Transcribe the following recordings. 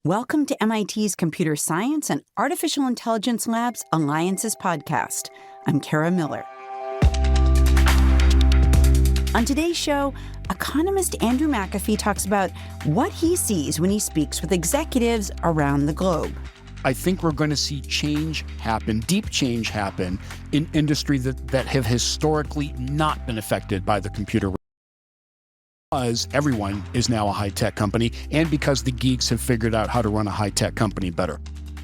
Welcome to MIT's Computer Science and Artificial Intelligence Lab's Alliances podcast. I'm Kara Miller. On today's show, economist Andrew McAfee talks about what he sees when he speaks with executives around the globe. I think we're going to see change happen, deep change happen, in industry that have historically not been affected by the computer. Because everyone is now a high-tech company, and because the geeks have figured out how to run a high-tech company better.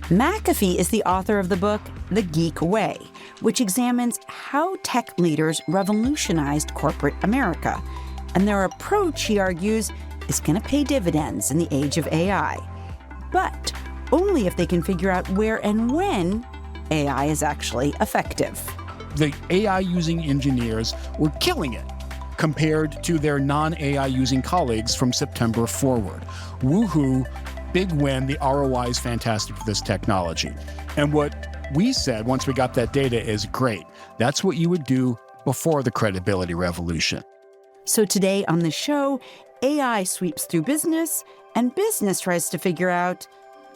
McAfee is the author of the book, The Geek Way, which examines how tech leaders revolutionized corporate America. And their approach, he argues, is going to pay dividends in the age of AI. But only if they can figure out where and when AI is actually effective. The AI-using engineers were killing it compared to their non-AI using colleagues from September forward. Woohoo, big win, the ROI is fantastic for this technology. And what we said once we got that data is great. That's what you would do before the credibility revolution. So today on the show, AI sweeps through business, and business tries to figure out,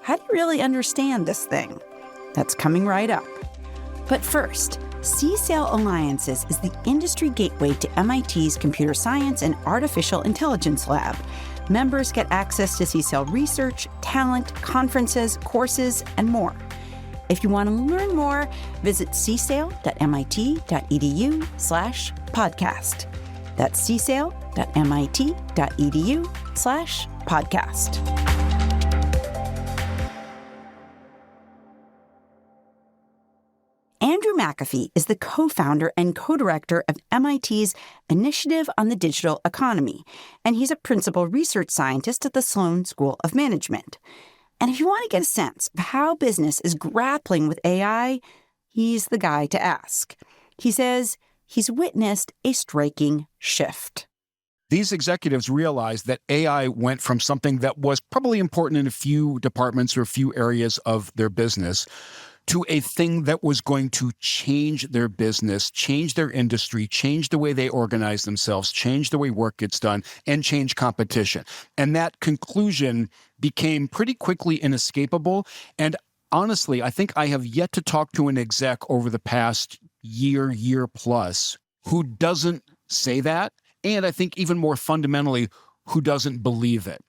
how do you really understand this thing? That's coming right up. But first, CSAIL Alliances is the industry gateway to MIT's Computer Science and Artificial Intelligence Lab. Members get access to CSAIL research, talent, conferences, courses, and more. If you want to learn more, visit csail.mit.edu/podcast. That's csail.mit.edu/podcast. Andrew McAfee is the co-founder and co-director of MIT's Initiative on the Digital Economy, and he's a principal research scientist at the Sloan School of Management. And if you want to get a sense of how business is grappling with AI, he's the guy to ask. He says he's witnessed a striking shift. These executives realized that AI went from something that was probably important in a few departments or a few areas of their business to a thing that was going to change their business, change their industry, change the way they organize themselves, change the way work gets done, and change competition. And that conclusion became pretty quickly inescapable. And honestly, I think I have yet to talk to an exec over the past year plus, who doesn't say that, and I think even more fundamentally, who doesn't believe it.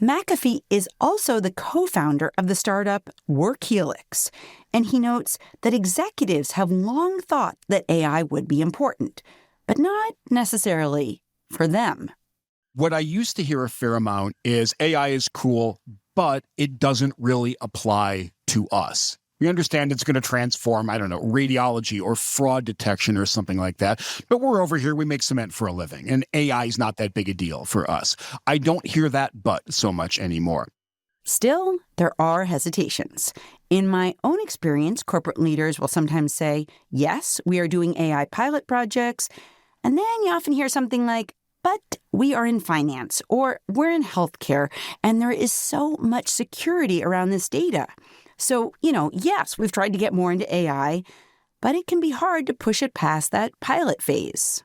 McAfee is also the co-founder of the startup Workhelix, and he notes that executives have long thought that AI would be important, but not necessarily for them. What I used to hear a fair amount is AI is cool, but it doesn't really apply to us. We understand it's going to transform, radiology or fraud detection or something like that. But we're over here, we make cement for a living, and AI is not that big a deal for us. I don't hear that but so much anymore. Still, there are hesitations. In my own experience, corporate leaders will sometimes say, yes, we are doing AI pilot projects. And then you often hear something like, but we are in finance or we're in healthcare, and there is so much security around this data. So, yes, we've tried to get more into AI, but it can be hard to push it past that pilot phase.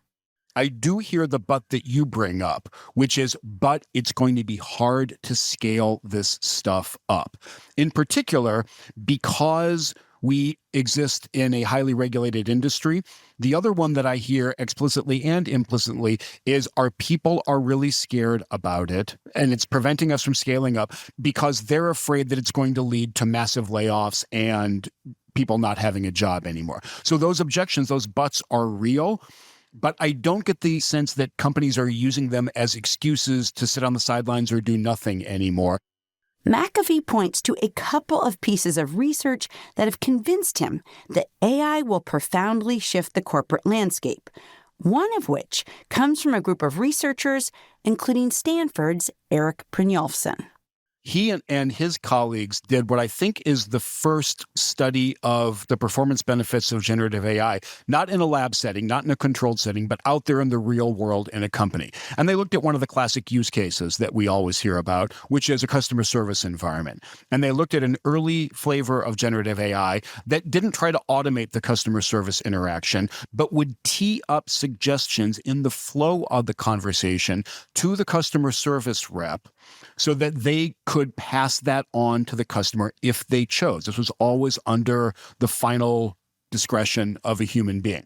I do hear the but that you bring up, which is, but it's going to be hard to scale this stuff up. In particular, because we exist in a highly regulated industry. The other one that I hear explicitly and implicitly is our people are really scared about it, and it's preventing us from scaling up because they're afraid that it's going to lead to massive layoffs and people not having a job anymore. So those objections, those buts are real, but I don't get the sense that companies are using them as excuses to sit on the sidelines or do nothing anymore. McAfee points to a couple of pieces of research that have convinced him that AI will profoundly shift the corporate landscape, one of which comes from a group of researchers, including Stanford's Eric Brynjolfsson. He and his colleagues did what I think is the first study of the performance benefits of generative AI, not in a lab setting, not in a controlled setting, but out there in the real world in a company. And they looked at one of the classic use cases that we always hear about, which is a customer service environment. And they looked at an early flavor of generative AI that didn't try to automate the customer service interaction, but would tee up suggestions in the flow of the conversation to the customer service rep so that they could could pass that on to the customer if they chose. This was always under the final discretion of a human being.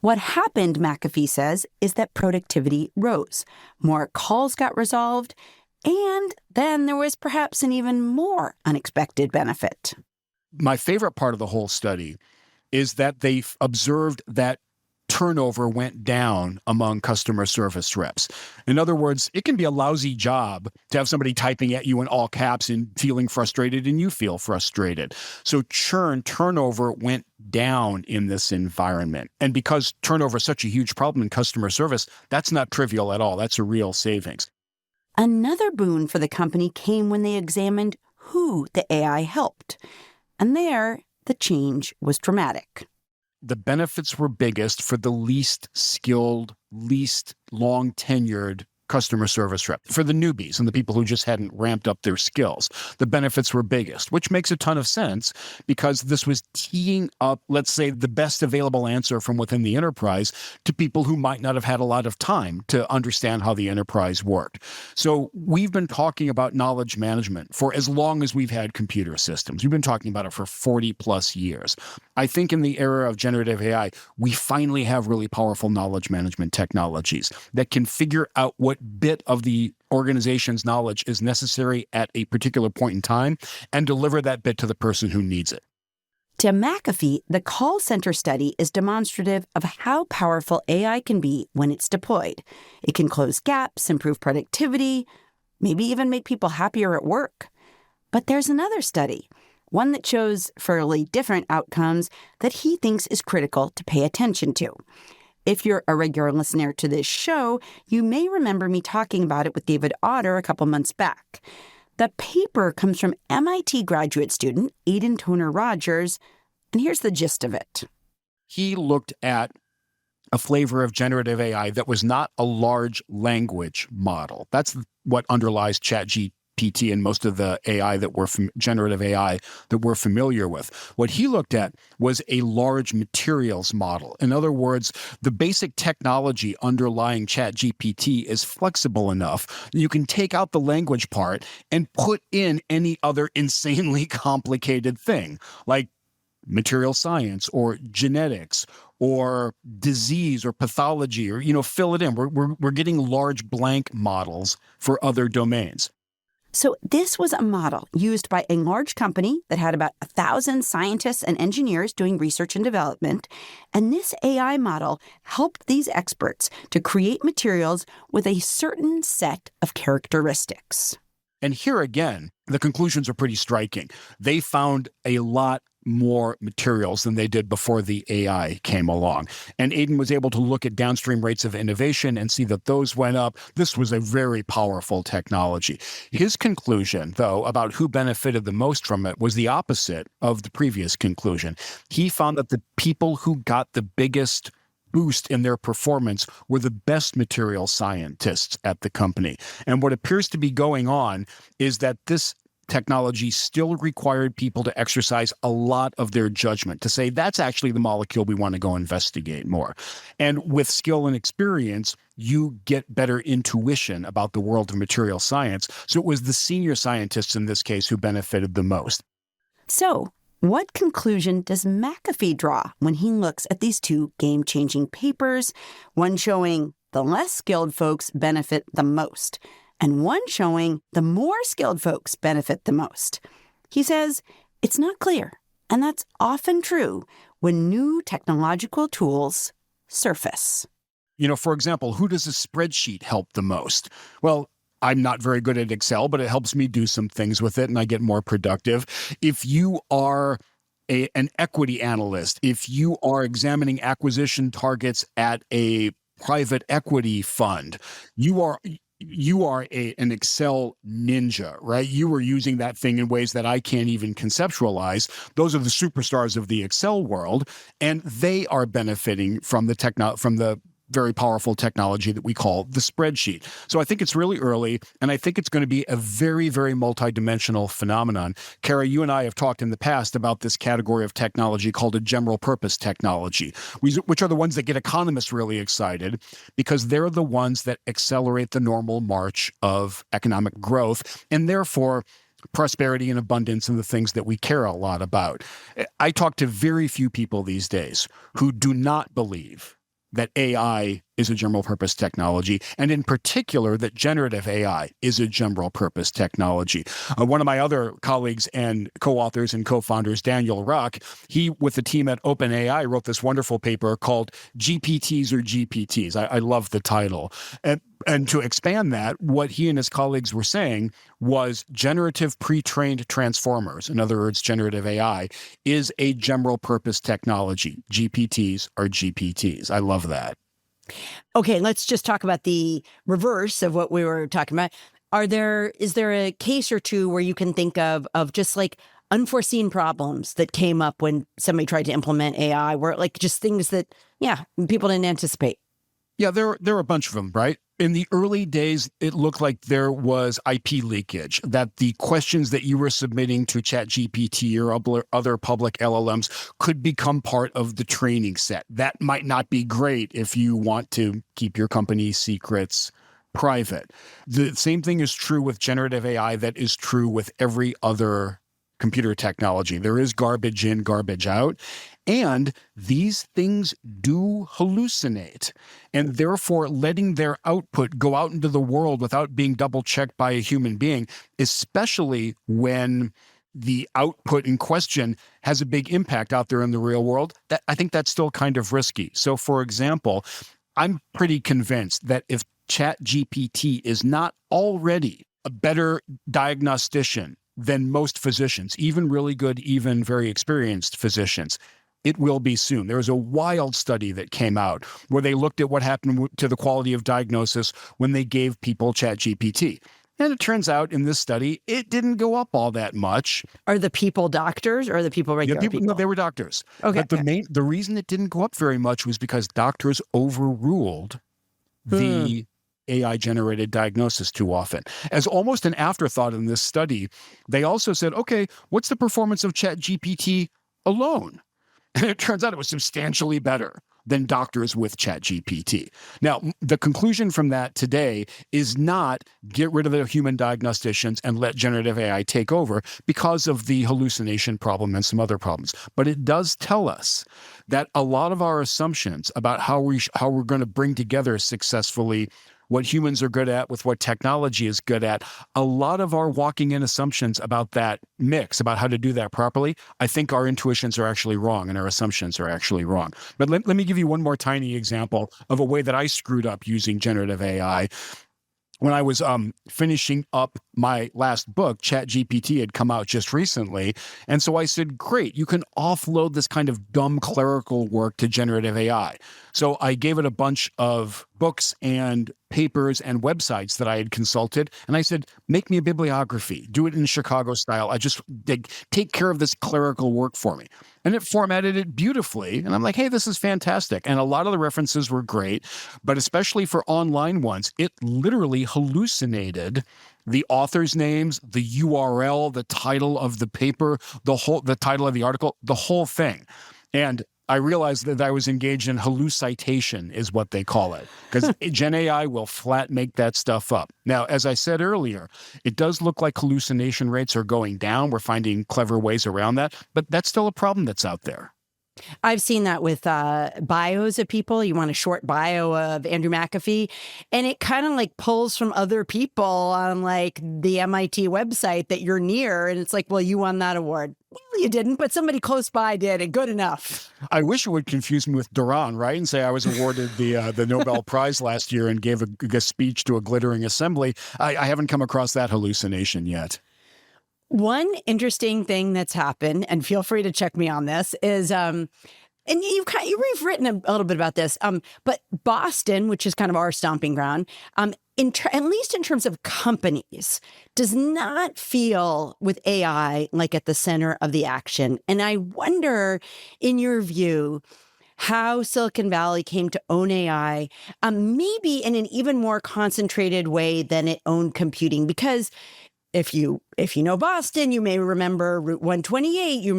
What happened, McAfee says, is that productivity rose. More calls got resolved, and then there was perhaps an even more unexpected benefit. My favorite part of the whole study is that they observed that turnover went down among customer service reps. In other words, it can be a lousy job to have somebody typing at you in all caps and feeling frustrated, and you feel frustrated. So turnover went down in this environment. And because turnover is such a huge problem in customer service, that's not trivial at all. That's a real savings. Another boon for the company came when they examined who the AI helped. And there, the change was dramatic. The benefits were biggest for the least skilled, least long-tenured customer service rep. For the newbies and the people who just hadn't ramped up their skills, the benefits were biggest, which makes a ton of sense because this was teeing up, let's say, the best available answer from within the enterprise to people who might not have had a lot of time to understand how the enterprise worked. So we've been talking about knowledge management for as long as we've had computer systems. We've been talking about it for 40 plus years. I think in the era of generative AI, we finally have really powerful knowledge management technologies that can figure out what bit of the organization's knowledge is necessary at a particular point in time and deliver that bit to the person who needs it. To McAfee, the call center study is demonstrative of how powerful AI can be when it's deployed. It can close gaps, improve productivity, maybe even make people happier at work. But there's another study, one that shows fairly different outcomes that he thinks is critical to pay attention to. If you're a regular listener to this show, you may remember me talking about it with David Otter a couple months back. The paper comes from MIT graduate student Aidan Toner Rogers, and here's the gist of it. He looked at a flavor of generative AI that was not a large language model. That's what underlies ChatGPT and most of the AI that we're generative AI that we're familiar with. What he looked at was a large materials model. In other words, the basic technology underlying ChatGPT is flexible enough that you can take out the language part and put in any other insanely complicated thing, like material science or genetics or disease or pathology, or fill it in. We're getting large blank models for other domains. So this was a model used by a large company that had about 1,000 scientists and engineers doing research and development. And this AI model helped these experts to create materials with a certain set of characteristics. And here again, the conclusions are pretty striking. They found a lot more materials than they did before the AI came along. And Aidan was able to look at downstream rates of innovation and see that those went up. This was a very powerful technology. His conclusion, though, about who benefited the most from it was the opposite of the previous conclusion. He found that the people who got the biggest boost in their performance were the best material scientists at the company. And what appears to be going on is that this technology still required people to exercise a lot of their judgment to say, that's actually the molecule we want to go investigate more. And with skill and experience, you get better intuition about the world of material science. So it was the senior scientists in this case who benefited the most. So what conclusion does McAfee draw when he looks at these two game-changing papers, one showing the less skilled folks benefit the most, and one showing the more skilled folks benefit the most? He says it's not clear, and that's often true when new technological tools surface. For example, who does a spreadsheet help the most? Well, I'm not very good at Excel, but it helps me do some things with it, and I get more productive. If you are an equity analyst, if you are examining acquisition targets at a private equity fund, you are an Excel ninja, right? You are using that thing in ways that I can't even conceptualize. Those are the superstars of the Excel world, and they are benefiting from the very powerful technology that we call the spreadsheet. So I think it's really early, and I think it's going to be a very, very multidimensional phenomenon. Kara, you and I have talked in the past about this category of technology called a general purpose technology, which are the ones that get economists really excited because they're the ones that accelerate the normal march of economic growth and therefore prosperity and abundance and the things that we care a lot about. I talk to very few people these days who do not believe that AI is a general purpose technology, and in particular, that generative AI is a general purpose technology. One of my other colleagues and co-authors and co-founders, Daniel Rock, he, with the team at OpenAI, wrote this wonderful paper called GPTs or GPTs. I love the title. And to expand that, what he and his colleagues were saying was generative pre-trained transformers, in other words, generative AI, is a general purpose technology. GPTs are GPTs. I love that. Okay, let's just talk about the reverse of what we were talking about. Is there a case or two where you can think of just like unforeseen problems that came up when somebody tried to implement AI, where like just things that, people didn't anticipate? Yeah, there are a bunch of them, right? In the early days, it looked like there was IP leakage, that the questions that you were submitting to ChatGPT or other public LLMs could become part of the training set. That might not be great if you want to keep your company's secrets private. The same thing is true with generative AI that is true with every other computer technology. There is garbage in, garbage out. And these things do hallucinate. And therefore, letting their output go out into the world without being double-checked by a human being, especially when the output in question has a big impact out there in the real world, I think that's still kind of risky. So, for example, I'm pretty convinced that if ChatGPT is not already a better diagnostician than most physicians, even really good, even very experienced physicians, it will be soon. There was a wild study that came out where they looked at what happened to the quality of diagnosis when they gave people ChatGPT. And it turns out in this study, it didn't go up all that much. Are the people doctors or are the people regular people? No, they were doctors. Okay. But the reason it didn't go up very much was because doctors overruled the AI-generated diagnosis too often. As almost an afterthought in this study, they also said, okay, what's the performance of ChatGPT alone? And it turns out it was substantially better than doctors with ChatGPT. Now, the conclusion from that today is not get rid of the human diagnosticians and let generative AI take over because of the hallucination problem and some other problems. But it does tell us that a lot of our assumptions about how we're going to bring together successfully what humans are good at with what technology is good at, a lot of our walking in assumptions about that mix, about how to do that properly, I think our intuitions are actually wrong and our assumptions are actually wrong. But let me give you one more tiny example of a way that I screwed up using generative AI. When I was finishing up my last book, ChatGPT had come out just recently. And so I said, great, you can offload this kind of dumb clerical work to generative AI. So I gave it a bunch of books and papers and websites that I had consulted. And I said, make me a bibliography, do it in Chicago style. Take care of this clerical work for me. And it formatted it beautifully. And I'm like, hey, this is fantastic. And a lot of the references were great, but especially for online ones, it literally hallucinated the author's names, the URL, the title of the paper, the title of the article, the whole thing. And I realized that I was engaged in hallucitation is what they call it, because Gen AI will flat make that stuff up. Now, as I said earlier, it does look like hallucination rates are going down. We're finding clever ways around that, but that's still a problem that's out there. I've seen that with bios of people. You want a short bio of Andrew McAfee, and it kind of like pulls from other people on like the MIT website that you're near. And it's like, well, you won that award. Well, you didn't, but somebody close by did, and good enough. I wish it would confuse me with Duran, right? And say I was awarded the Nobel Prize last year and gave a speech to a glittering assembly. I haven't come across that hallucination yet. One interesting thing that's happened, and feel free to check me on you've written a little bit about this, but Boston, which is kind of our stomping ground, at least in terms of companies, does not feel with AI like at the center of the action. And I wonder, in your view, how Silicon Valley came to own AI, maybe in an even more concentrated way than it owned computing, because if you know Boston, you may remember Route 128. You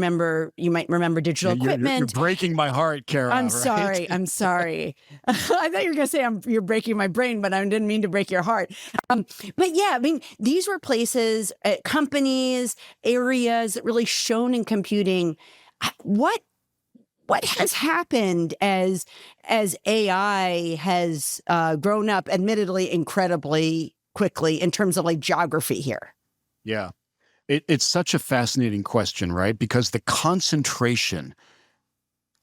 might remember digital equipment. You're breaking my heart, Kara. I'm right? sorry. I'm sorry. I thought you were going to say you're breaking my brain, but I didn't mean to break your heart. But yeah, I mean, these were places, companies, areas that really shone in computing. What has happened as AI has grown up, admittedly, incredibly quickly in terms of like geography here? Yeah. It's such a fascinating question, right? Because the concentration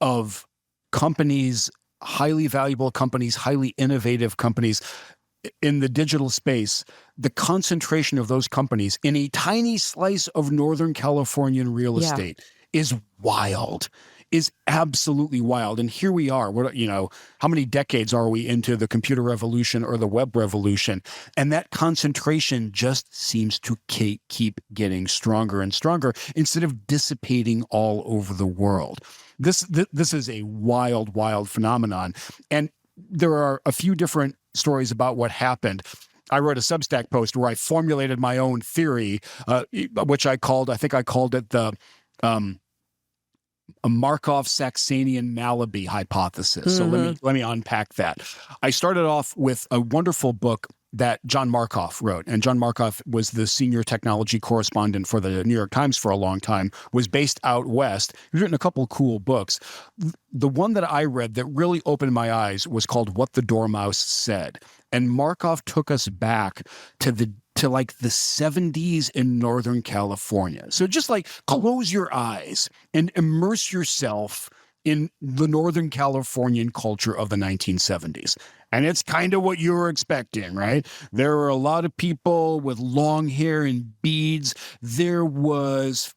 of companies, highly valuable companies, highly innovative companies in the digital space, the concentration of those companies in a tiny slice of Northern Californian real estate is wild, is absolutely wild. And here we are. How many decades are we into the computer revolution or the web revolution? And that concentration just seems to keep getting stronger and stronger instead of dissipating all over the world. This is a wild, wild phenomenon. And there are a few different stories about what happened. I wrote a Substack post where I formulated my own theory, which I called it the a Markov-Saxenian-Malaby hypothesis. So let me unpack that. I started off with a wonderful book that John Markoff wrote. And John Markoff was the senior technology correspondent for the New York Times for a long time, was based out west. He's written a couple of cool books. The one that I read that really opened my eyes was called What the Dormouse Said. And Markoff took us back to like the 70s in Northern California. So just like close your eyes and immerse yourself in the Northern Californian culture of the 1970s. And it's kind of what you were expecting, right? There were a lot of people with long hair and beads. There was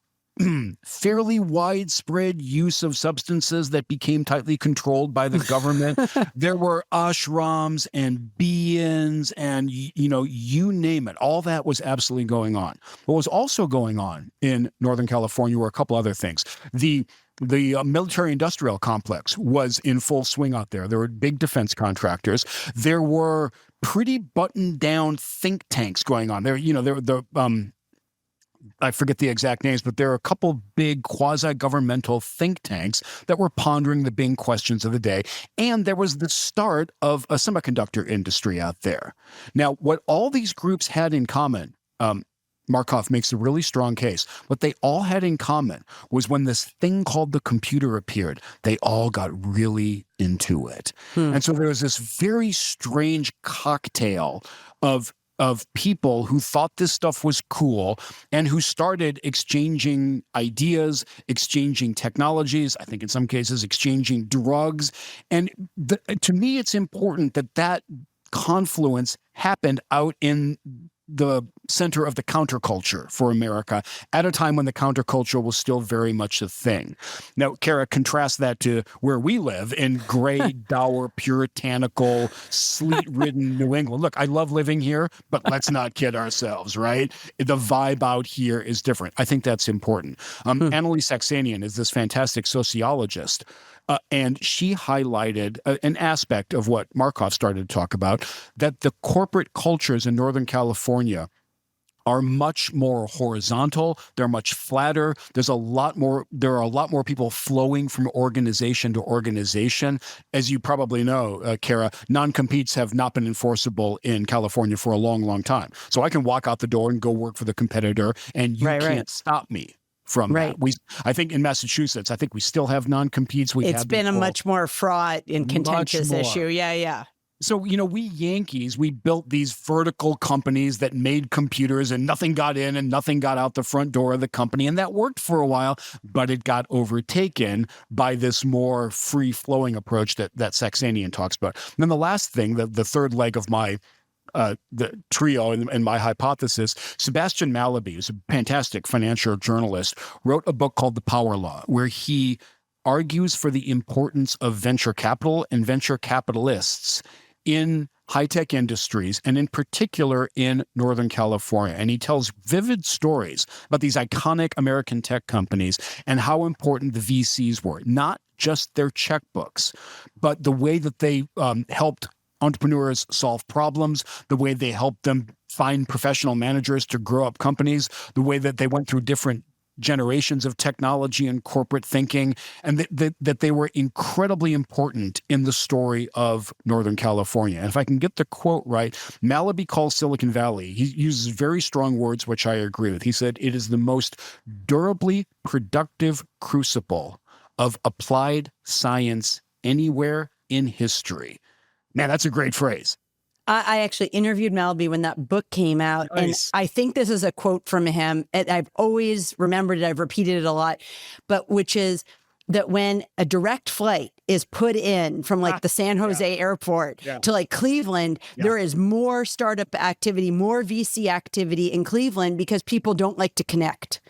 fairly widespread use of substances that became tightly controlled by the government. There were ashrams and be-ins and, you name it. All that was absolutely going on. What was also going on in Northern California were a couple other things. The military-industrial complex was in full swing out there. There were big defense contractors. There were pretty buttoned-down think tanks going on. I forget the exact names, but there are a couple big quasi-governmental think tanks that were pondering the big questions of the day. And there was the start of a semiconductor industry out there. Now, what all these groups had in common, Markoff makes a really strong case. What they all had in common was when this thing called the computer appeared, they all got really into it. And so there was this very strange cocktail of people who thought this stuff was cool and who started exchanging ideas, exchanging technologies, I think in some cases exchanging drugs. And to me, it's important that confluence happened out in the center of the counterculture for America at a time when the counterculture was still very much a thing. Now, Kara, contrast that to where we live in gray, dour, puritanical, sleet-ridden New England. Look, I love living here, but let's not kid ourselves, right? The vibe out here is different. I think that's important. Annalise Saxenian is this fantastic sociologist, and she highlighted an aspect of what Markoff started to talk about, that the corporate cultures in Northern California are much more horizontal. They're much flatter. There are a lot more people flowing from organization to organization. As you probably know, Kara, non-competes have not been enforceable in California for a long, long time. So I can walk out the door and go work for the competitor, and you can't stop me from that. I think in Massachusetts, we still have non-competes. It's been a much more fraught and contentious issue. Yeah. So, we Yankees, we built these vertical companies that made computers and nothing got in and nothing got out the front door of the company. And that worked for a while, but it got overtaken by this more free-flowing approach that Saxenian talks about. And then the last thing, the third leg of my the trio and my hypothesis, Sebastian Malaby, who's a fantastic financial journalist, wrote a book called The Power Law, where he argues for the importance of venture capital and venture capitalists in high-tech industries, and in particular in Northern California. And he tells vivid stories about these iconic American tech companies and how important the VCs were, not just their checkbooks, but the way that they helped entrepreneurs solve problems, the way they help them find professional managers to grow up companies, the way that they went through different generations of technology and corporate thinking, and that they were incredibly important in the story of Northern California. And if I can get the quote right, Malaby calls Silicon Valley, he uses very strong words, which I agree with. He said, it is the most durably productive crucible of applied science anywhere in history. Man, that's a great phrase. I actually interviewed Malaby when that book came out. Nice. And I think this is a quote from him. And I've always remembered it. I've repeated it a lot, but which is that when a direct flight is put in from like the San Jose airport to like Cleveland, there is more startup activity, more VC activity in Cleveland because people don't like to connect.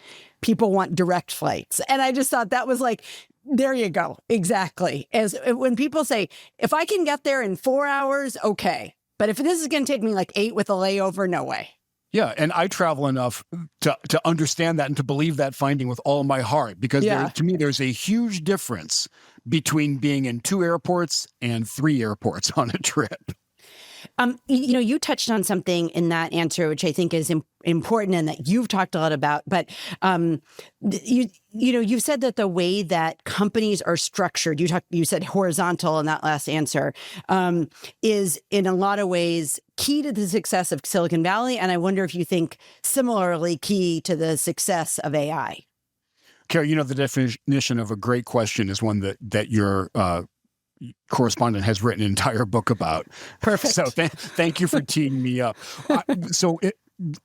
People want direct flights. And I just thought that was like, there you go. Exactly. As when people say, if I can get there in 4 hours, okay. But if this is going to take me like 8 with a layover, no way. Yeah, and I travel enough to understand that and to believe that finding with all my heart, because to me, there's a huge difference between being in 2 airports and 3 airports on a trip. You touched on something in that answer, which I think is important and that you've talked a lot about. But you've said that the way that companies are structured, you said horizontal in that last answer, is in a lot of ways key to the success of Silicon Valley. And I wonder if you think similarly key to the success of AI. Carrie, the definition of a great question is one that your correspondent has written an entire book about. Perfect. So thank you for teeing me up.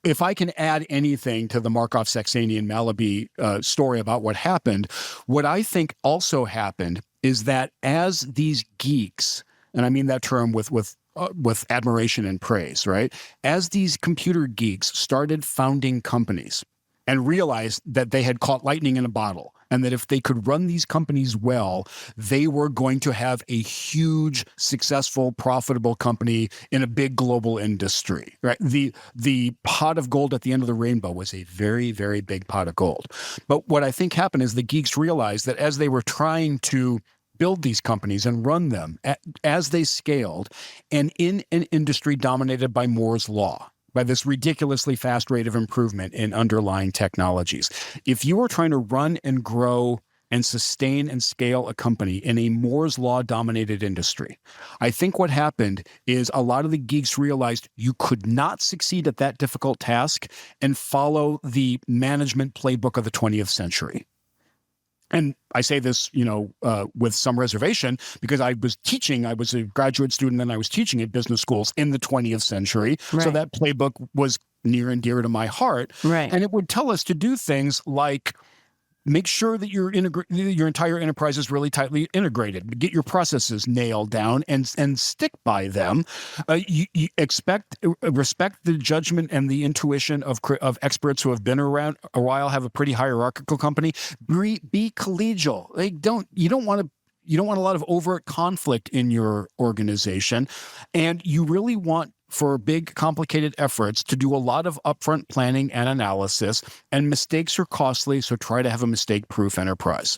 If I can add anything to the Markov, Saxenian, Malaby story about what happened, what I think also happened is that as these geeks, and I mean that term with admiration and praise, right? As these computer geeks started founding companies and realized that they had caught lightning in a bottle, and that if they could run these companies well, they were going to have a huge, successful, profitable company in a big global industry, right? The pot of gold at the end of the rainbow was a very, very big pot of gold. But what I think happened is the geeks realized that as they were trying to build these companies and run them, as they scaled, and in an industry dominated by Moore's Law, by this ridiculously fast rate of improvement in underlying technologies. If you are trying to run and grow and sustain and scale a company in a Moore's Law dominated industry, I think what happened is a lot of the geeks realized you could not succeed at that difficult task and follow the management playbook of the 20th century. And I say this, with some reservation, because I was a graduate student and I was teaching at business schools in the 20th century. Right. So that playbook was near and dear to my heart. Right. And it would tell us to do things like make sure that your entire enterprise is really tightly integrated. Get your processes nailed down and stick by them. You respect the judgment and the intuition of experts who have been around a while. Have a pretty hierarchical company. Be collegial. You don't want a lot of overt conflict in your organization, and you really want, for big, complicated efforts, to do a lot of upfront planning and analysis, and mistakes are costly, so try to have a mistake-proof enterprise.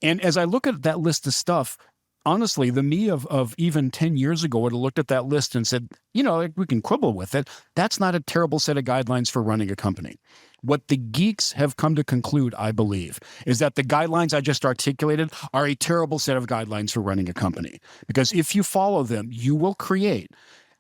And as I look at that list of stuff, honestly, the me of even 10 years ago would have looked at that list and said, we can quibble with it. That's not a terrible set of guidelines for running a company. What the geeks have come to conclude, I believe, is that the guidelines I just articulated are a terrible set of guidelines for running a company. Because if you follow them, you will create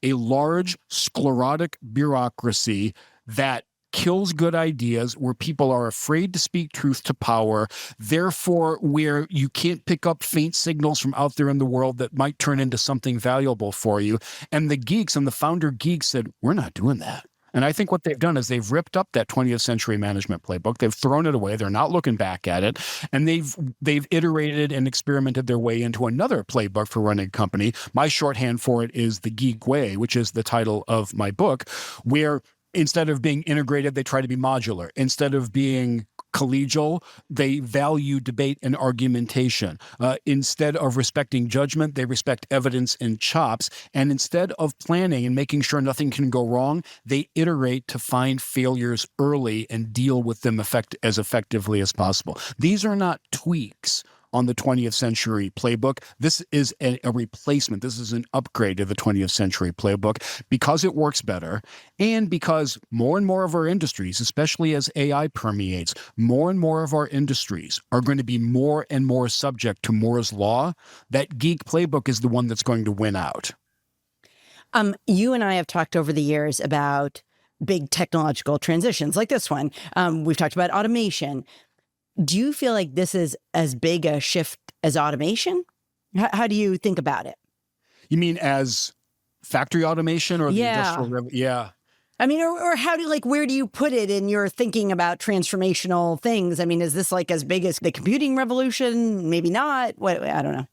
a large, sclerotic bureaucracy that kills good ideas, where people are afraid to speak truth to power, therefore where you can't pick up faint signals from out there in the world that might turn into something valuable for you. And the geeks and the founder geeks said, we're not doing that. And I think what they've done is they've ripped up that 20th century management playbook. They've thrown it away. They're not looking back at it. And they've iterated and experimented their way into another playbook for running a company. My shorthand for it is the Geek Way, which is the title of my book, where instead of being integrated, they try to be modular. Instead of being collegial, they value debate and argumentation. Instead of respecting judgment, they respect evidence and chops. And instead of planning and making sure nothing can go wrong, they iterate to find failures early and deal with them as effectively as possible. These are not tweaks on the 20th century playbook. This is a replacement. This is an upgrade to the 20th century playbook because it works better and because more and more of our industries, especially as AI permeates, more and more of our industries are going to be more and more subject to Moore's law. That geek playbook is the one that's going to win out. You and I have talked over the years about big technological transitions like this one. We've talked about automation. Do you feel like this is as big a shift as automation? How do you think about it? You mean as factory automation or the industrial? Yeah. I mean, or how do where do you put it in your thinking about transformational things? I mean, is this as big as the computing revolution? Maybe not. I don't know.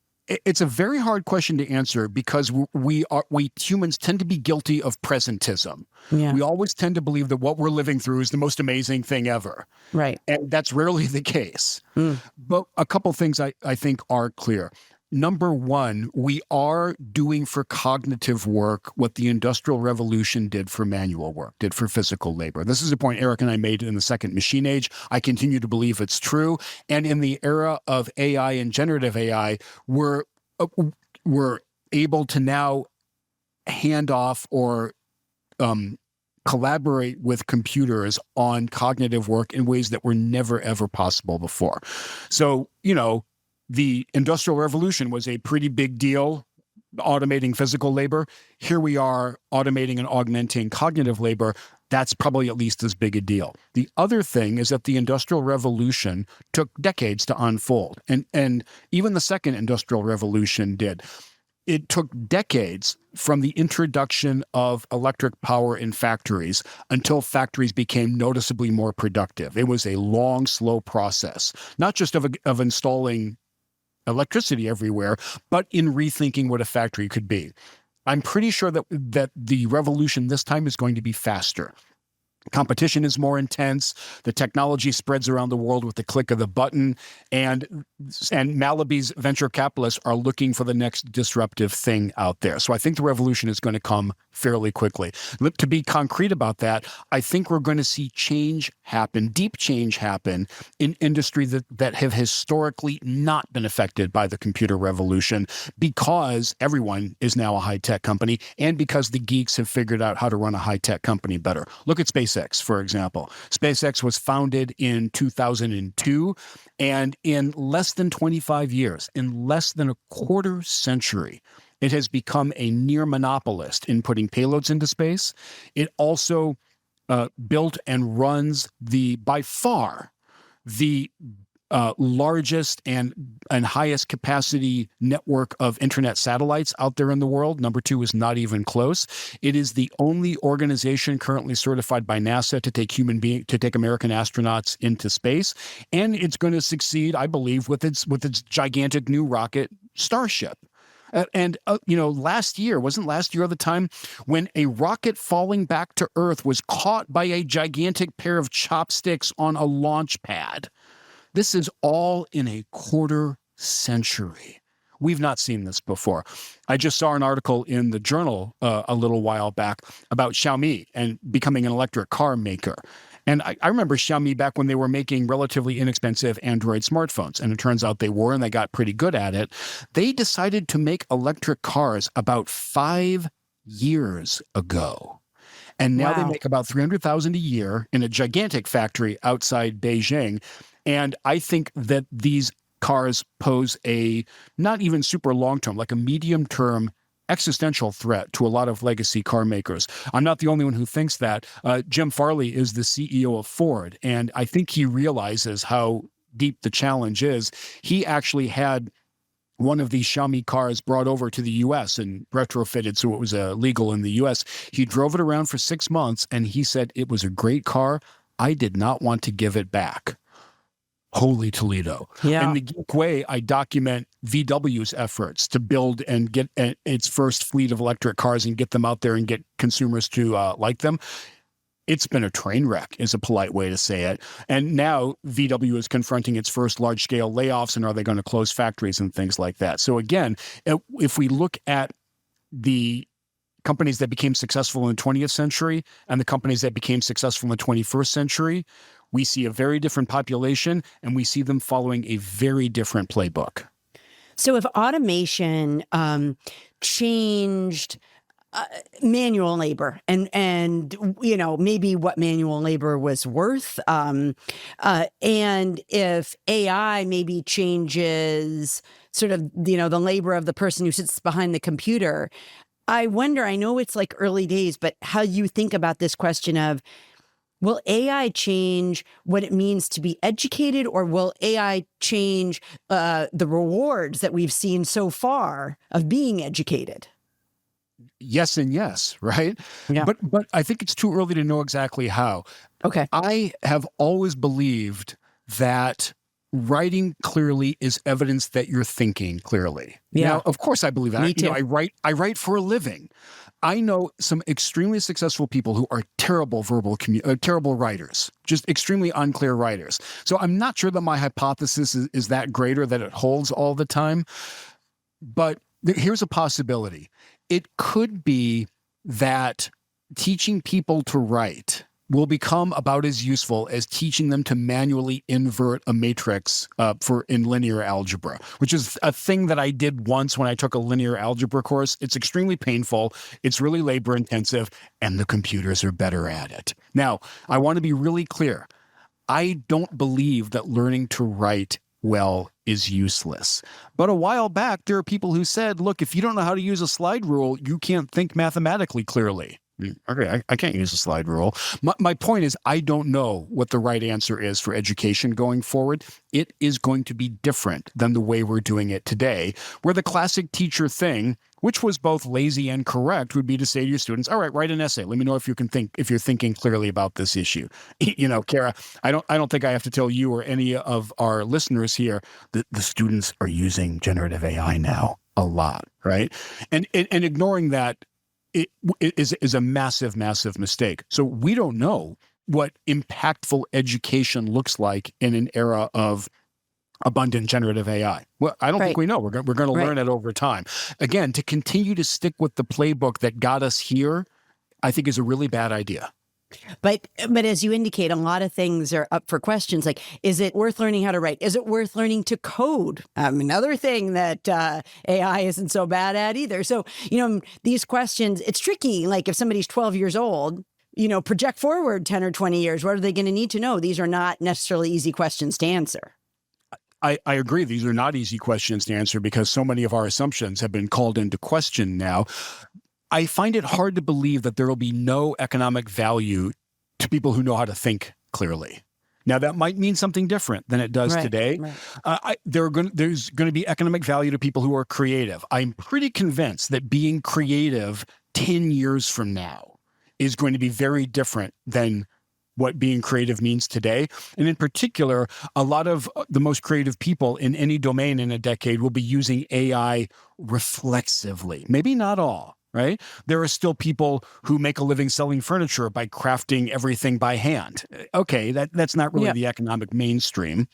It's a very hard question to answer because we humans tend to be guilty of presentism. Yeah. We always tend to believe that what we're living through is the most amazing thing ever. Right. And that's rarely the case. But a couple things I think are clear. Number one, we are doing for cognitive work what the Industrial Revolution did for manual work, did for physical labor. This is a point Eric and I made in the second machine age. I continue to believe it's true. And in the era of AI and generative AI, we're able to now hand off or collaborate with computers on cognitive work in ways that were never, ever possible before. So, the Industrial Revolution was a pretty big deal, automating physical labor. Here we are automating and augmenting cognitive labor. That's probably at least as big a deal. The other thing is that the Industrial Revolution took decades to unfold, and even the second Industrial Revolution did. It took decades from the introduction of electric power in factories until factories became noticeably more productive. It was a long, slow process, not just of installing electricity everywhere, but in rethinking what a factory could be. I'm pretty sure that the revolution this time is going to be faster. Competition is more intense. The technology spreads around the world with the click of the button, and Malibu's venture capitalists are looking for the next disruptive thing out there. So I think the revolution is going to come fairly quickly. To be concrete about that, I think we're going to see change happen, deep change happen in industry that have historically not been affected by the computer revolution because everyone is now a high-tech company and because the geeks have figured out how to run a high-tech company better. Look at SpaceX, for example. SpaceX was founded in 2002, and in less than 25 years, in less than a quarter century, it has become a near monopolist in putting payloads into space. It also built and runs by far the largest and highest capacity network of internet satellites out there in the world. Number two is not even close. It is the only organization currently certified by NASA to take American astronauts into space, and it's going to succeed, I believe, with its gigantic new rocket, Starship. Wasn't last year the time when a rocket falling back to Earth was caught by a gigantic pair of chopsticks on a launch pad? This is all in a quarter century. We've not seen this before. I just saw an article in the Journal a little while back about Xiaomi and becoming an electric car maker. And I remember Xiaomi back when they were making relatively inexpensive Android smartphones, and it turns out they were, and they got pretty good at it. They decided to make electric cars about 5 years ago. And now They make about 300,000 a year in a gigantic factory outside Beijing. And I think that these cars pose a not even super long-term, like a medium-term existential threat to a lot of legacy car makers. I'm not the only one who thinks that. Jim Farley is the CEO of Ford, and I think he realizes how deep the challenge is. He actually had one of these Xiaomi cars brought over to the U.S. and retrofitted so it was legal in the U.S. He drove it around for 6 months, and he said it was a great car. I did not want to give it back. Holy Toledo. Yeah. In the Geek Way, I document VW's efforts to build and get its first fleet of electric cars and get them out there and get consumers to like them. It's been a train wreck, is a polite way to say it. And now VW is confronting its first large-scale layoffs, and are they going to close factories and things like that? So again, if we look at the companies that became successful in the 20th century and the companies that became successful in the 21st century, we see a very different population, and we see them following a very different playbook. So if automation changed manual labor and maybe what manual labor was worth, and if AI maybe changes sort of the labor of the person who sits behind the computer, I wonder, I know it's like early days, but how you think about this question of, will AI change what it means to be educated, or will AI change the rewards that we've seen so far of being educated? Yes and yes, right? Yeah. But I think it's too early to know exactly how. Okay. I have always believed that writing clearly is evidence that you're thinking clearly. Yeah. Now, of course, I believe that. Me too. I write for a living. I know some extremely successful people who are terrible terrible writers, just extremely unclear writers. So I'm not sure that my hypothesis is that great or that it holds all the time. But here's a possibility. It could be that teaching people to write will become about as useful as teaching them to manually invert a matrix in linear algebra, which is a thing that I did once when I took a linear algebra course. It's extremely painful. It's really labor intensive, and the computers are better at it. Now, I want to be really clear. I don't believe that learning to write well is useless. But a while back, there are people who said, look, if you don't know how to use a slide rule, you can't think mathematically clearly. Okay, I can't use a slide rule. My point is, I don't know what the right answer is for education going forward. It is going to be different than the way we're doing it today, where the classic teacher thing, which was both lazy and correct, would be to say to your students, all right, write an essay. Let me know if you're thinking clearly about this issue. Kara, I don't think I have to tell you or any of our listeners here that the students are using generative AI now a lot, right? And ignoring that it is a massive, massive mistake. So we don't know what impactful education looks like in an era of abundant generative AI. Well, I don't think we know. We're going to learn it over time. Again, to continue to stick with the playbook that got us here, I think is a really bad idea. But as you indicate, a lot of things are up for questions. Like, is it worth learning how to write? Is it worth learning to code? Another thing that AI isn't so bad at either. So, these questions, it's tricky. Like if somebody's 12 years old, project forward 10 or 20 years, what are they going to need to know? These are not necessarily easy questions to answer. I agree. These are not easy questions to answer because so many of our assumptions have been called into question now. I find it hard to believe that there will be no economic value to people who know how to think clearly. Now, that might mean something different than it does today. Right. There's going to be economic value to people who are creative. I'm pretty convinced that being creative 10 years from now is going to be very different than what being creative means today. And in particular, a lot of the most creative people in any domain in a decade will be using AI reflexively. Maybe not all. Right? There are still people who make a living selling furniture by crafting everything by hand. Okay, that's not really the economic mainstream.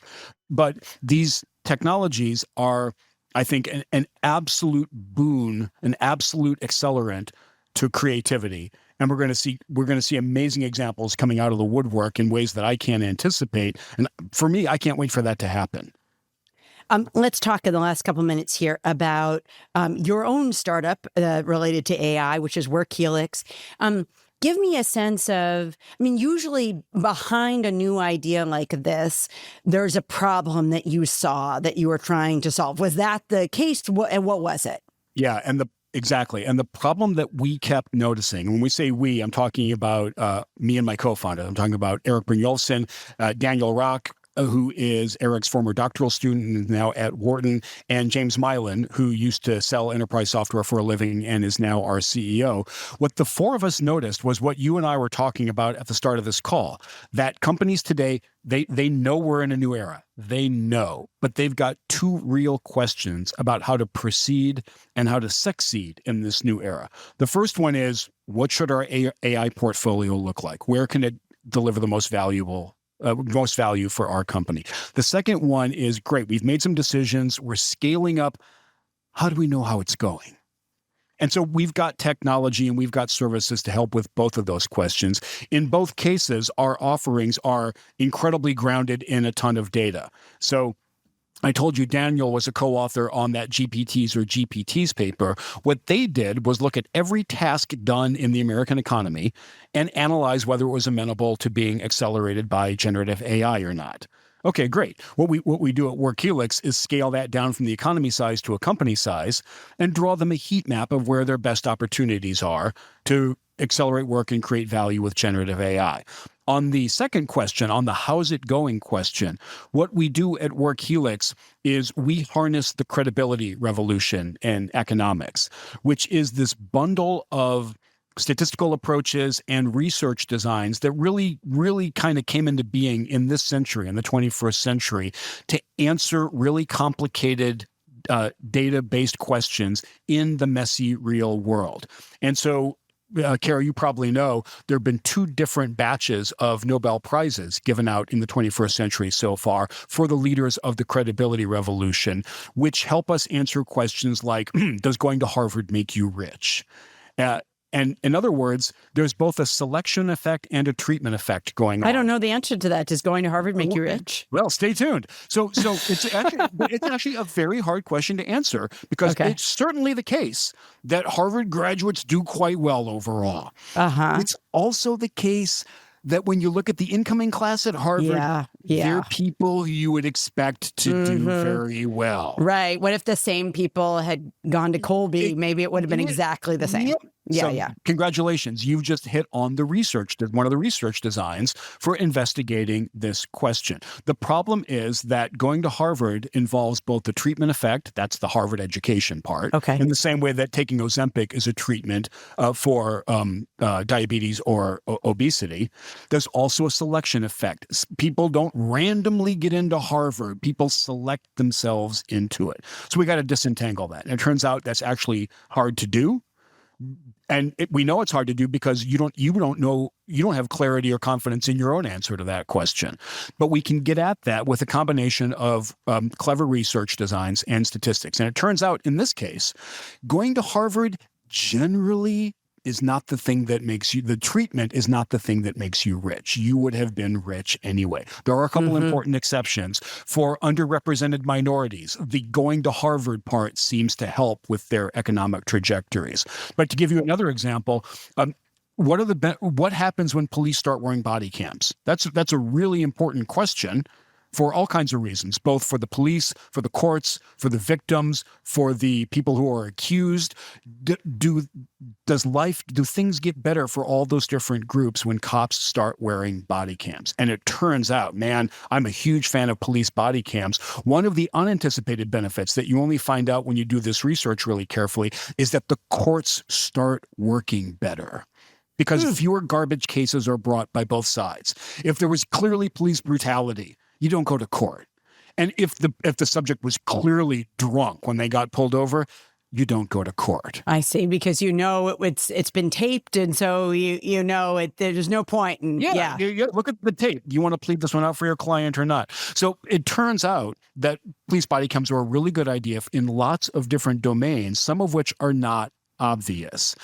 But these technologies are, I think, an absolute boon, an absolute accelerant to creativity. And we're going to see amazing examples coming out of the woodwork in ways that I can't anticipate. And for me, I can't wait for that to happen. Let's talk in the last couple of minutes here about your own startup related to AI, which is Workhelix. Give me a sense of, usually behind a new idea like this, there's a problem that you saw that you were trying to solve. Was that the case? And what was it? Yeah, exactly. And the problem that we kept noticing, when we say we, I'm talking about me and my co-founder. I'm talking about Eric Brynjolfsson, Daniel Rock, who is Eric's former doctoral student and now at Wharton, and James Mylan, who used to sell enterprise software for a living and is now our CEO. What the four of us noticed was what you and I were talking about at the start of this call, that companies today, they know we're in a new era. They know, but they've got two real questions about how to proceed and how to succeed in this new era. The first one is, what should our AI portfolio look like? Where can it deliver the most value for our company? The second one is, great, we've made some decisions, we're scaling up. How do we know how it's going? And so we've got technology and we've got services to help with both of those questions. In both cases, our offerings are incredibly grounded in a ton of data. So I told you Daniel was a co-author on that GPTs paper. What they did was look at every task done in the American economy and analyze whether it was amenable to being accelerated by generative AI or not. Okay, great. What we do at Workhelix is scale that down from the economy size to a company size and draw them a heat map of where their best opportunities are to accelerate work and create value with generative AI. On the second question, on the how's it going question, what we do at Workhelix is we harness the credibility revolution in economics, which is this bundle of statistical approaches and research designs that really kind of came into being in this century, in the 21st century, to answer really complicated data-based questions in the messy real world. And so, Kara, you probably know there have been 2 different batches of Nobel Prizes given out in the 21st century so far for the leaders of the credibility revolution, which help us answer questions like, does going to Harvard make you rich? And in other words, there's both a selection effect and a treatment effect going on. I don't know the answer to that. Does going to Harvard make you rich? Well, stay tuned. So it's actually a very hard question to answer because it's certainly the case that Harvard graduates do quite well overall. It's also the case that when you look at the incoming class at Harvard, they're people you would expect to do very well. Right. What if the same people had gone to Colby? Maybe it would have been exactly the same. Congratulations. You've just hit on the one of the research designs for investigating this question. The problem is that going to Harvard involves both the treatment effect, that's the Harvard education part, in the same way that taking Ozempic is a treatment for diabetes or obesity. There's also a selection effect. People don't randomly get into Harvard. People select themselves into it. So we got to disentangle that. And it turns out that's actually hard to do. And we know it's hard to do because you don't have clarity or confidence in your own answer to that question. But we can get at that with a combination of clever research designs and statistics. And it turns out in this case, going to Harvard generally is not the thing that makes you, the treatment is not the thing that makes you rich. You would have been rich anyway. There are a couple important exceptions. For underrepresented minorities, the going to Harvard part seems to help with their economic trajectories. But to give you another example, what happens when police start wearing body cams? That's a really important question for all kinds of reasons, both for the police, for the courts, for the victims, for the people who are accused. Do things get better for all those different groups when cops start wearing body cams? And it turns out, man, I'm a huge fan of police body cams. One of the unanticipated benefits that you only find out when you do this research really carefully is that the courts start working better, because fewer garbage cases are brought by both sides. If there was clearly police brutality, you don't go to court. And if the subject was clearly drunk when they got pulled over, you don't go to court. I see, because it's been taped, and so there's no point. And look at the tape. You want to plead this one out for your client or not? So it turns out that police body cams are a really good idea in lots of different domains, some of which are not obvious.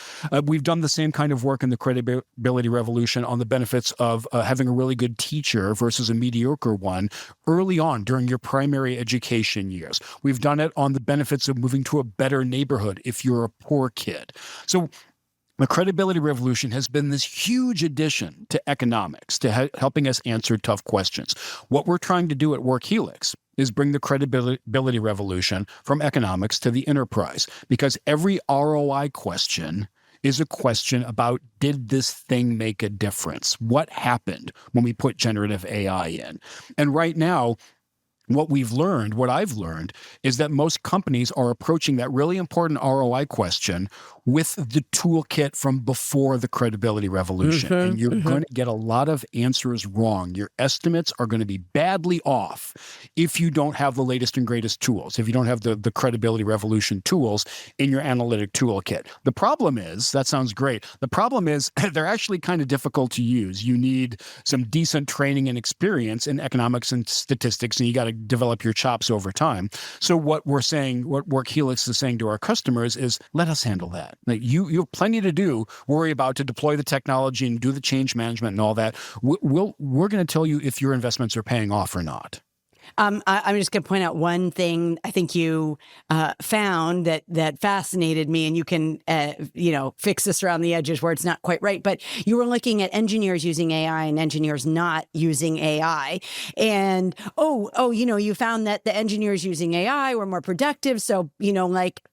We've done the same kind of work in the credibility revolution on the benefits of having a really good teacher versus a mediocre one early on during your primary education years. We've done it on the benefits of moving to a better neighborhood if you're a poor kid. So the credibility revolution has been this huge addition to economics, to helping us answer tough questions. What we're trying to do at Workhelix is bring the credibility revolution from economics to the enterprise, because every ROI question is a question about, did this thing make a difference? What happened when we put generative AI in? And right now, what I've learned is that most companies are approaching that really important ROI question with the toolkit from before the credibility revolution. And you're going to get a lot of answers wrong. Your estimates are going to be badly off if you don't have the latest and greatest tools, if you don't have the credibility revolution tools in your analytic toolkit. The problem is, that sounds great. The problem is they're actually kind of difficult to use. You need some decent training and experience in economics and statistics, and you got to develop your chops over time. So what we're saying, what Workhelix is saying to our customers is, let us handle that. Like you have plenty to do. Worry about to deploy the technology and do the change management and all that. We're going to tell you if your investments are paying off or not. I'm just going to point out one thing I think you found that fascinated me, and you can, fix this around the edges where it's not quite right. But you were looking at engineers using AI and engineers not using AI. And, you found that the engineers using AI were more productive. So,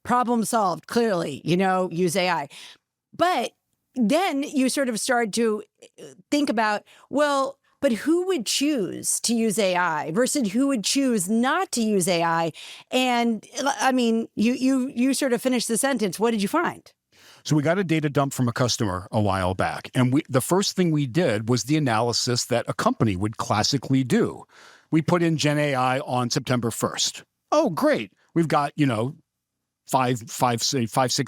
problem solved, clearly, use AI. But then you sort of started to think about, well, but who would choose to use AI versus who would choose not to use AI? And I mean, you sort of finished the sentence. What did you find? So we got a data dump from a customer a while back. And the first thing we did was the analysis that a company would classically do. We put in Gen AI on September 1st. Oh, great. We've got, 6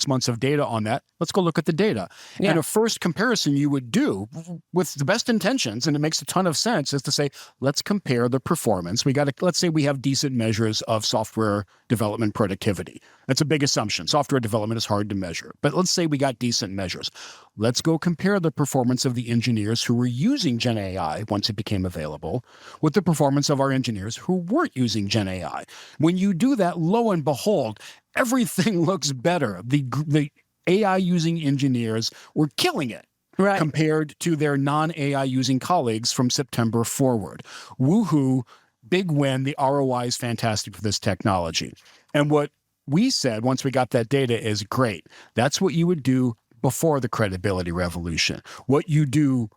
months of data on that. Let's go look at the data. Yeah. And a first comparison you would do with the best intentions, and it makes a ton of sense, is to say, let's compare the performance. Let's say we have decent measures of software development productivity. That's a big assumption. Software development is hard to measure. But let's say we got decent measures. Let's go compare the performance of the engineers who were using Gen AI once it became available with the performance of our engineers who weren't using Gen AI. When you do that, lo and behold, everything looks better. The AI using engineers were killing it. Right. Compared to their non-AI using colleagues from September forward. Woohoo, big win. The ROI is fantastic for this technology. And what we said once we got that data is great. That's what you would do before the credibility revolution. What you do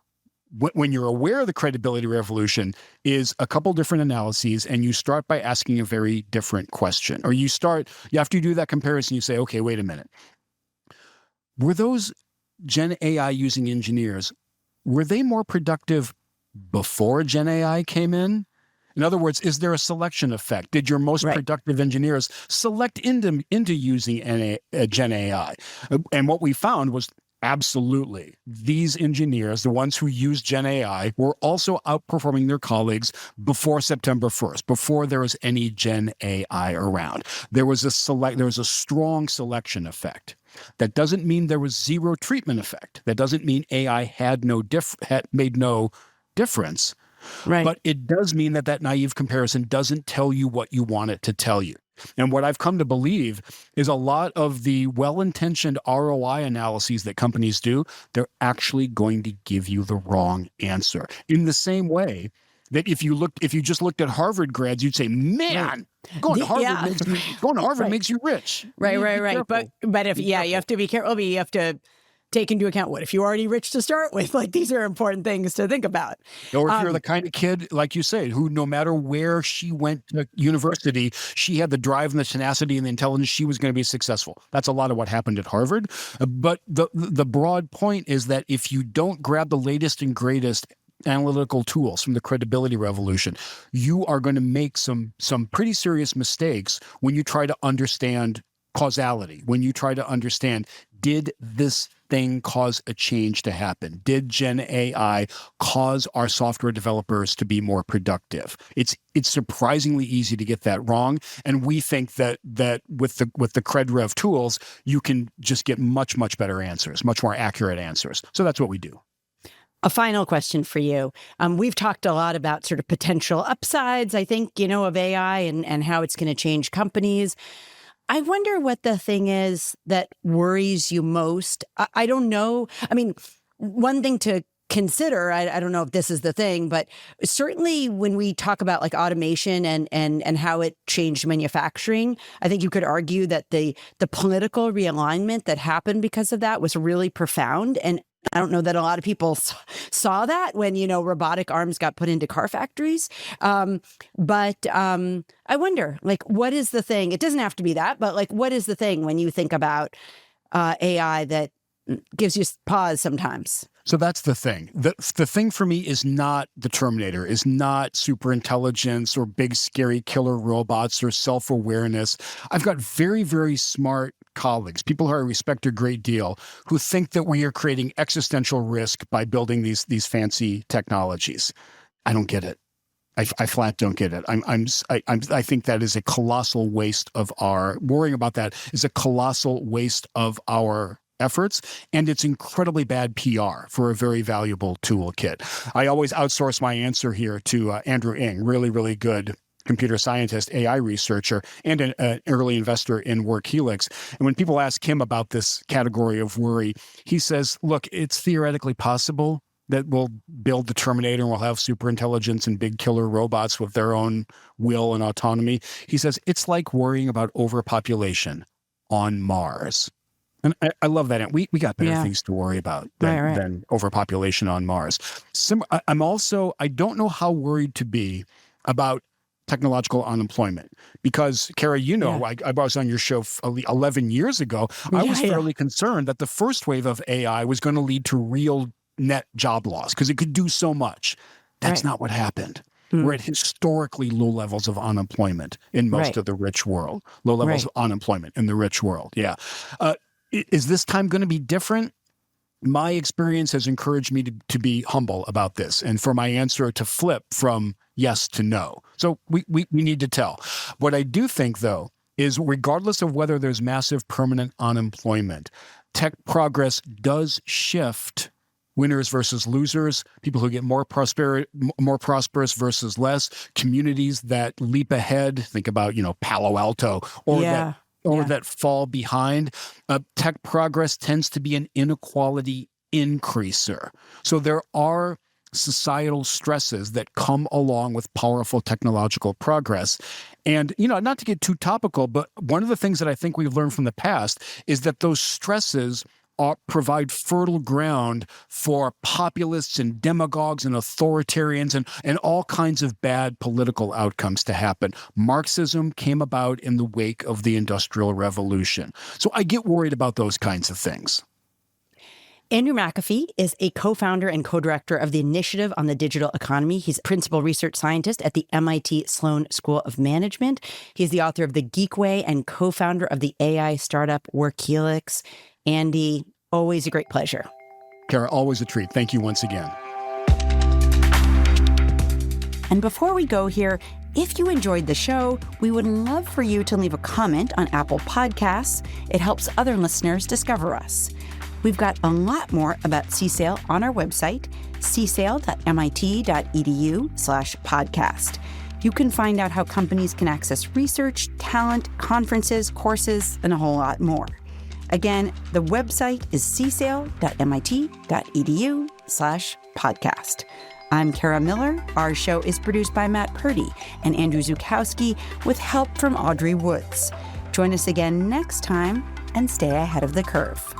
when you're aware of the credibility revolution is a couple different analyses, and you start by asking a very different question. Or after you do that comparison, you say, okay, wait a minute. Were those Gen AI using engineers, were they more productive before Gen AI came in? In other words, is there a selection effect? Did your most productive engineers select into using Gen AI? And what we found was absolutely these engineers, the ones who used Gen AI, were also outperforming their colleagues before September 1st, before there was any Gen AI around. There was a strong selection effect. That doesn't mean there was zero treatment effect. That doesn't mean AI had made no difference. Right. But it does mean that naive comparison doesn't tell you what you want it to tell you. And what I've come to believe is a lot of the well-intentioned ROI analyses that companies do, they're actually going to give you the wrong answer. In the same way that if you just looked at Harvard grads, you'd say, man, going to Harvard makes you rich. Right. But if you have to be careful. You have to take into account, what if you're already rich to start with? Like, these are important things to think about. Or if you're the kind of kid, like you say, who no matter where she went to university, she had the drive and the tenacity and the intelligence, she was going to be successful. That's a lot of what happened at Harvard. But the broad point is that if you don't grab the latest and greatest analytical tools from the credibility revolution, you are going to make some pretty serious mistakes when you try to understand causality, when you try to understand, did this thing cause a change to happen? Did Gen AI cause our software developers to be more productive? It's surprisingly easy to get that wrong, and we think that with the CredRev tools, you can just get much better answers, much more accurate answers. So that's what we do. A final question for you. We've talked a lot about sort of potential upsides, I think, of AI and how it's going to change companies. I wonder what the thing is that worries you most. I don't know. I mean, one thing to consider, I don't know if this is the thing, but certainly when we talk about like automation and how it changed manufacturing, I think you could argue that the political realignment that happened because of that was really profound. And I don't know that a lot of people saw that when, robotic arms got put into car factories. But I wonder, like, what is the thing? It doesn't have to be that, but like, what is the thing when you think about AI that gives you pause sometimes? So that's the thing. The thing for me is not the Terminator, is not superintelligence or big scary killer robots or self-awareness. I've got very, very smart colleagues, people who I respect a great deal, who think that we are creating existential risk by building these fancy technologies. I don't get it. I flat don't get it. I think that is a colossal waste of worrying about that is a colossal waste of our efforts, and it's incredibly bad PR for a very valuable toolkit. I always outsource my answer here to Andrew Ng, really, really good computer scientist, AI researcher, and an early investor in Workhelix. And when people ask him about this category of worry, he says, look, it's theoretically possible that we'll build the Terminator and we'll have superintelligence and big killer robots with their own will and autonomy. He says, it's like worrying about overpopulation on Mars. And I love that. And we got better things to worry about than overpopulation on Mars. I don't know how worried to be about technological unemployment because, Kara, I was on your show 11 years ago. I was fairly concerned that the first wave of AI was going to lead to real net job loss because it could do so much. That's not what happened. We're at historically low levels of unemployment in most of the rich world. Low levels of unemployment in the rich world. Yeah. Is this time going to be different? My experience has encouraged me to be humble about this and for my answer to flip from yes to no. So we need to tell. What I do think, though, is regardless of whether there's massive permanent unemployment, tech progress does shift winners versus losers, people who get more prosperous versus less, communities that leap ahead. Think about, Palo Alto or that fall behind. Tech progress tends to be an inequality increaser. So there are societal stresses that come along with powerful technological progress. And, not to get too topical, but one of the things that I think we've learned from the past is that those stresses provide fertile ground for populists and demagogues and authoritarians and all kinds of bad political outcomes to happen. Marxism came about in the wake of the Industrial Revolution. So I get worried about those kinds of things. Andrew McAfee is a co-founder and co-director of the Initiative on the Digital Economy. He's a principal research scientist at the MIT Sloan School of Management. He's the author of the Geek Way and co-founder of the AI startup Workhelix. Andy, always a great pleasure. Kara, always a treat. Thank you once again. And before we go here, if you enjoyed the show, we would love for you to leave a comment on Apple Podcasts. It helps other listeners discover us. We've got a lot more about CSAIL on our website, csail.mit.edu/podcast. You can find out how companies can access research, talent, conferences, courses, and a whole lot more. Again, the website is csail.mit.edu/podcast. I'm Kara Miller. Our show is produced by Matt Purdy and Andrew Zukowski with help from Audrey Woods. Join us again next time and stay ahead of the curve.